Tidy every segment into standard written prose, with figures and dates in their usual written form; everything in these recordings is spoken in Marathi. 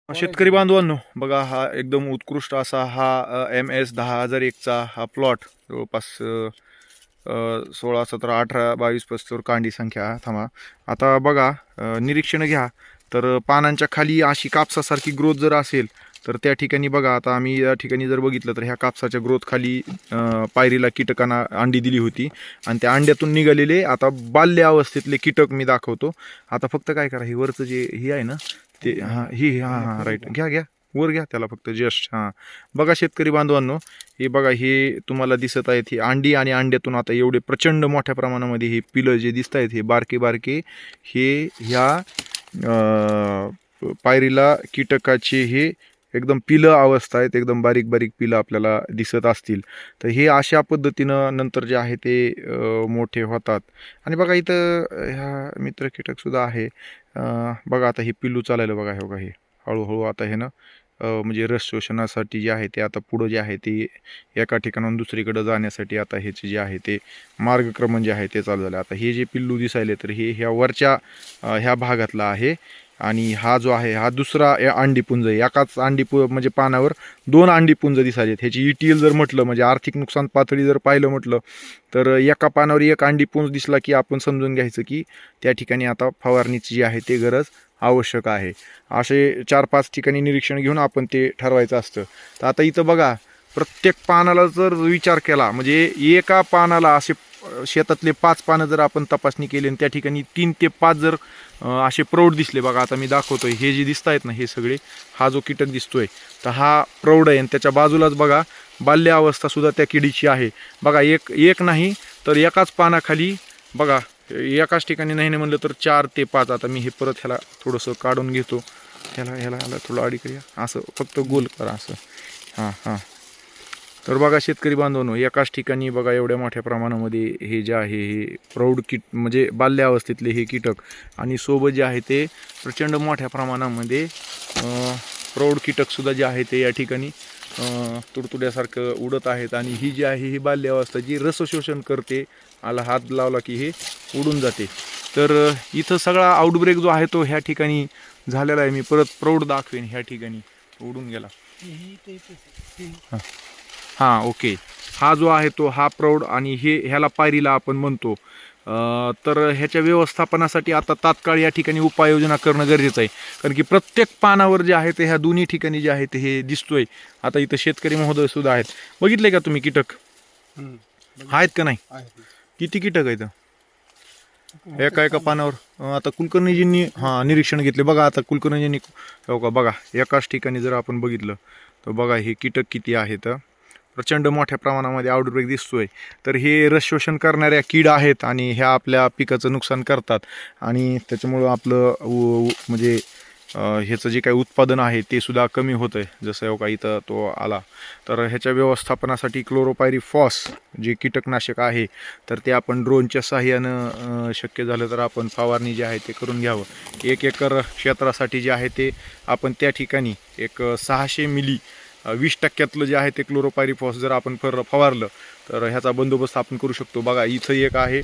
शेतकरी बांधवांनो बघा, हा एकदम उत्कृष्ट असा हा MS 10,001चा हा प्लॉट जवळपास 16, 17, 18, 22, 25 कांडी संख्या थांबा. आता बघा, निरीक्षण घ्या तर पानांच्या खाली अशी कापसासारखी ग्रोथ जर असेल तर त्या ठिकाणी बघा, आता आम्ही या ठिकाणी जर बघितलं तर ह्या कापसाच्या ग्रोथ खाली पायरीला कीटकांना अंडी दिली होती आणि त्या अंड्यातून निघालेले आता बाल्य अवस्थेतले कीटक मी दाखवतो. आता फक्त काय करा, हे वरचं जे हे आहे ना ते हां राईट, घ्या वर घ्या त्याला फक्त जस्ट. बघा शेतकरी बांधवांनो, हे बघा, हे तुम्हाला दिसत आहेत ही अंडी आणि अंड्यातून आता एवढे प्रचंड मोठ्या प्रमाणामध्ये हे पिलं जे दिसत आहेत हे बारके बारके हे ह्या पायरीला कीटकाचे हे एकदम पिलं अवस्था आहेत, एकदम बारीक बारीक पिलं आपल्याला दिसत असतील. तर हे अशा पद्धतीनं नंतर जे आहे ते मोठे होतात. आणि बघा इथं ह्या मित्र कीटकसुद्धा आहे. बघा आता हे पिल्लू चालायला बघा, हे बघा हे हळूहळू आता हे ना म्हणजे रस शोषणासाठी जे आहे ते आता पुढं जे आहे ते एका ठिकाणाहून दुसरीकडे जाण्यासाठी आता ह्याचे जे आहे ते मार्गक्रमण जे आहे ते चालू झालं. आता हे जे पिल्लू दिसायले तर हे ह्या वरच्या ह्या भागातला आहे आणि हा जो आहे हा दुसरा अंडीपुंज आहे. एकाच म्हणजे पानावर 2 अंडीपुंज दिसायलेत. ह्याची ETL जर म्हटलं म्हणजे आर्थिक नुकसान पातळी जर पाहिलं म्हटलं तर एका पानावर 1 अंडीपुंज दिसला की आपण समजून घ्यायचं की त्या ठिकाणी आता फवारणीची जी आहे ते गरज आवश्यक आहे. असे 4-5 ठिकाणी निरीक्षण घेऊन आपण ते ठरवायचं असतं. तर आता इथं बघा, प्रत्येक पानाला जर विचार केला म्हणजे एका पानाला असे शेतातले 5 पानं जर आपण तपासणी केली आणि त्या ठिकाणी 3 ते 5 जर असे प्रौढ दिसले. बघा आता मी दाखवतोय, हे जे दिसत आहेत ना हे सगळे, हा जो कीटक दिसतोय तर हा प्रौढ आहे आणि त्याच्या बाजूलाच बघा बाल्य अवस्था सुद्धा त्या किडीची आहे. बघा एक नाही तर एकाच पानाखाली बघा, एकाच ठिकाणी नाही म्हणलं तर 4 ते 5. आता मी हे परत ह्याला थोडंसं काढून घेतो, ह्याला थोडं अडीकडे असं फक्त गोल करा असं. हां तर बघा शेतकरी बांधवांनो, एकाच ठिकाणी बघा एवढ्या मोठ्या प्रमाणामध्ये हे जे आहे हे प्रौढ म्हणजे बाल्य अवस्थेतले हे कीटक आणि सोबत जे आहे ते प्रचंड मोठ्या प्रमाणामध्ये प्रौढ कीटकसुद्धा जे आहे ते या ठिकाणी तुडतुड्यासारखं उडत आहेत. आणि ही जी आहे ही बाल्य अवस्था जी रसशोषण करते, आला हात लावला की हे उडून जाते. तर इथं सगळा आउटब्रेक जो आहे तो ह्या ठिकाणी झालेला आहे. मी परत प्रौढ दाखवेन, ह्या ठिकाणी उडून गेला. हां ओके, हा जो आहे तो हा प्रौढ आणि ह्याला पायरीला आपण म्हणतो. तर ह्याच्या व्यवस्थापनासाठी आता तात्काळ या ठिकाणी उपाययोजना करणं गरजेचं आहे. कारण की प्रत्येक पानावर जे आहे ते ह्या दोन्ही ठिकाणी जे आहे ते हे दिसतोय. आता इथं शेतकरी महोदय सुद्धा आहेत. बघितले का तुम्ही कीटक आहेत का नाही? किती कीटक आहेत एका पानावर? आता कुलकर्णीजींनी निरीक्षण घेतले. बघा आता कुलकर्णीजींनी बघा एकाच ठिकाणी जर आपण बघितलं तर बघा हे कीटक किती आहेत. प्रचंड मोठ्या प्रमाणामध्ये आउटब्रेक दिसतोय. तर हे रस शोषण करणाऱ्या कीड आहेत आणि ह्या आपल्या पिकाचं नुकसान करतात आणि त्याच्यामुळं आपलं म्हणजे ह्याचं जे काही उत्पादन आहे ते सुद्धा कमी होतं आहे. जसं का इथं तो आला. तर ह्याच्या व्यवस्थापनासाठी क्लोरोपायरीफॉस जे कीटकनाशक आहे तर ते आपण ड्रोनच्या साहाय्यानं शक्य झालं तर आपण फवारणी जी आहे ते करून घ्यावं. 1 एकर क्षेत्रासाठी जे आहे ते आपण त्या ठिकाणी एक 600 मिली 20% जे आहे ते क्लोरोपायरीफॉस जर आपण फवारलं तर ह्याचा बंदोबस्त आपण करू शकतो. बघा इथं एक आहे,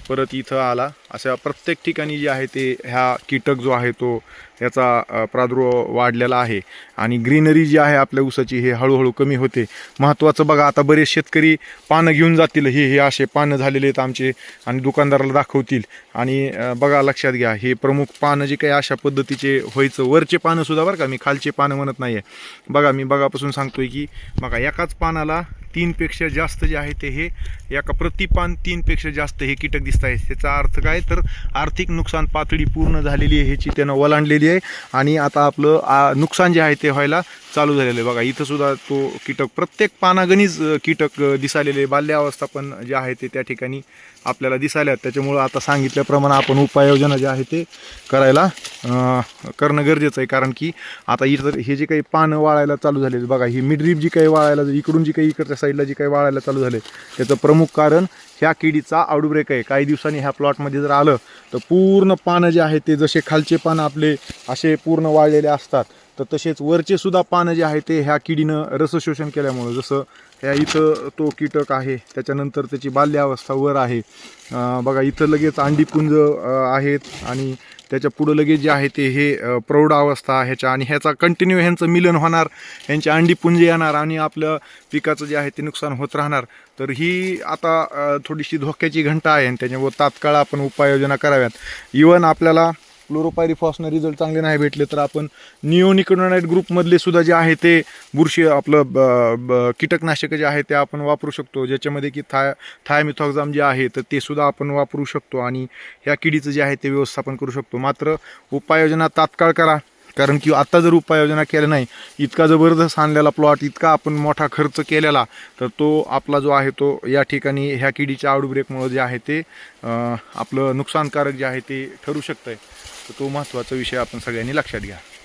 परत इथं आला. अशा प्रत्येक ठिकाणी जे आहे ते ह्या कीटक जो आहे तो याचा प्रादुर्भाव वाढलेला आहे आणि ग्रीनरी जी आहे आपल्या ऊसाची हे हळूहळू कमी होते. महत्त्वाचं बघा, आता बरेच शेतकरी पानं घेऊन जातील, हे असे पानं झालेले आहेत आमचे आणि दुकानदाराला दाखवतील. आणि बघा लक्षात घ्या, हे प्रमुख पानं जे काही अशा पद्धतीचे व्हायचं, वरचे पानं सुद्धा बरं का, मी खालचे पानं म्हणत नाही आहे. बघा मी बघापासून सांगतोय की बघा एकाच पानाला 3 पेक्षा जास्त जे आहे ते हे एका प्रतिपान 3 पेक्षा जास्त हे कीटक दिसत आहेत. त्याचा अर्थ काय तर आर्थिक नुकसान पातळी पूर्ण झालेली आहे, ह्याची त्यानं ओलांडलेली आहे आणि आता आपलं नुकसान जे आहे ते व्हायला चालू झालेलं आहे. बघा इथं सुद्धा तो कीटक प्रत्येक पानागणीच कीटक दिसालेले, बाल्य अवस्था पण जे आहे ते त्या ठिकाणी आपल्याला दिसायला. त्याच्यामुळं आता सांगितल्याप्रमाणे आपण उपाययोजना जे आहे ते करणं गरजेचं आहे. कारण की आता इथं हे जे काही पानं वाळायला चालू झाले बघा, ही मिडरीप जी काही वाळायला, इकडून जी काही इकडच्या साईडला जी काही वाळायला चालू झाले त्याचं प्रमुख कारण ह्या किडीचा आउटब्रेक आहे. काही दिवसांनी ह्या प्लॉटमध्ये जर आलं तर पूर्ण पानं जे आहे ते जसे खालचे पानं आपले असे पूर्ण वाळलेले असतात तर तसेच वरचे सुद्धा पानं जे आहे ते ह्या किडीनं रसशोषण केल्यामुळं, जसं ह्या इथं तो कीटक आहे त्याच्यानंतर त्याची बाल्यावस्था वर आहे. बघा इथं लगेच अंडीपुंज आहेत आणि त्याच्या पुढं लगेच जे आहे ते हे प्रौढ अवस्था ह्याच्या आणि ह्याचा कंटिन्यू ह्यांचं मिलन होणार, ह्यांची अंडी पुंजे येणार आणि आपलं पिकाचं जे आहे ते नुकसान होत राहणार. तर ही आता थोडीशी धोक्याची घंटा आहे आणि त्याच्यामुळे तात्काळ आपण उपाययोजना कराव्यात. इवन आपल्याला क्लोरोपायरिफॉसनं रिझल्ट चांगले नाही भेटले तर आपण निओनिकोटिनोइड ग्रुपमधले सुद्धा जे आहे ते बुरशी आपलं कीटकनाशक जे आहे ते आपण वापरू शकतो, ज्याच्यामध्ये की थायमिथॉक्झाम जे आहे तर ते सुद्धा आपण वापरू शकतो आणि ह्या किडीचं जे आहे ते व्यवस्थापन करू शकतो. मात्र उपाययोजना तात्काळ करा, कारण की आता जर उपाययोजना केल्या नाही, इतका जबरदस्त आणलेला प्लॉट, इतका आपण मोठा खर्च केलेला, तर तो आपला जो आहे तो या ठिकाणी ह्या किडीच्या आउटब्रेकमुळे जे आहे ते आपलं नुकसानकारक जे आहे ते ठरू शकतं आहे. तर तो महत्त्वाचा विषय आपण सगळ्यांनी लक्षात घ्या.